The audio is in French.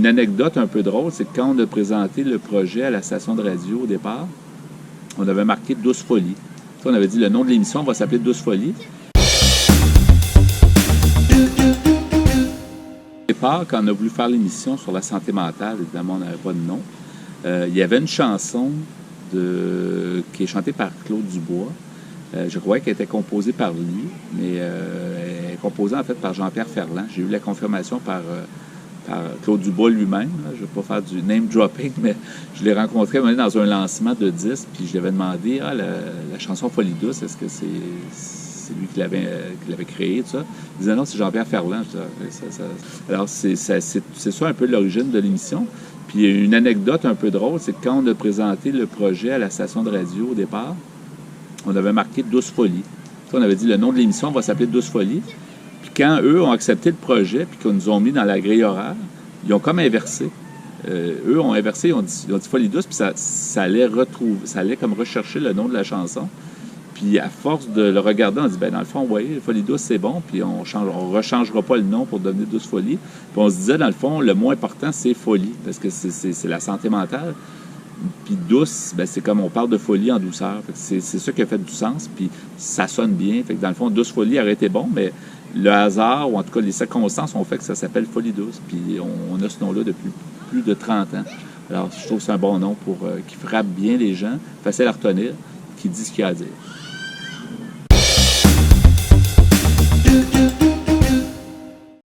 une anecdote un peu drôle, c'est que quand on a présenté le projet à la station de radio au départ, on avait marqué Douce Folie. On avait dit le nom de l'émission va s'appeler Douce Folie. Au départ, quand on a voulu faire l'émission sur la santé mentale, évidemment, on n'avait pas de nom. Il y avait une chanson qui est chantée par Claude Dubois. Je croyais qu'elle était composée par lui, mais elle est composée en fait par Jean-Pierre Ferland. J'ai eu la confirmation par Claude Dubois lui-même. Je ne vais pas faire du name dropping, mais je l'ai rencontré dans un lancement de disque, puis je lui avais demandé la chanson Folie douce, est-ce que c'est lui qui l'avait créée, tout ça. Il disait non, c'est Jean-Pierre Ferland. Alors, c'est ça un peu l'origine de l'émission. Puis une anecdote un peu drôle, c'est que quand on a présenté le projet à la station de radio au départ, on avait marqué Douce Folie. On avait dit le nom de l'émission va s'appeler Douce Folie. Puis quand eux ont accepté le projet, puis qu'on nous ont mis dans la grille horaire, ils ont comme inversé. Eux ont inversé, ils ont dit Folie douce, puis ça allait comme rechercher le nom de la chanson. Puis à force de le regarder, on dit, dans le fond, oui, Folie douce, c'est bon, puis on ne rechangera pas le nom pour donner Douce Folie. Puis on se disait, dans le fond, le mot important, c'est folie, parce que c'est la santé mentale. Puis douce, c'est comme on parle de folie en douceur. C'est ça qui a fait du sens, puis ça sonne bien. Fait que dans le fond, Douce Folie aurait été bon, mais le hasard, ou en tout cas les circonstances, ont fait que ça s'appelle Folie douce. Puis on a ce nom-là depuis plus de 30 ans. Alors, je trouve que c'est un bon nom qui frappe bien les gens, facile à retenir, qui dit ce qu'il y a à dire.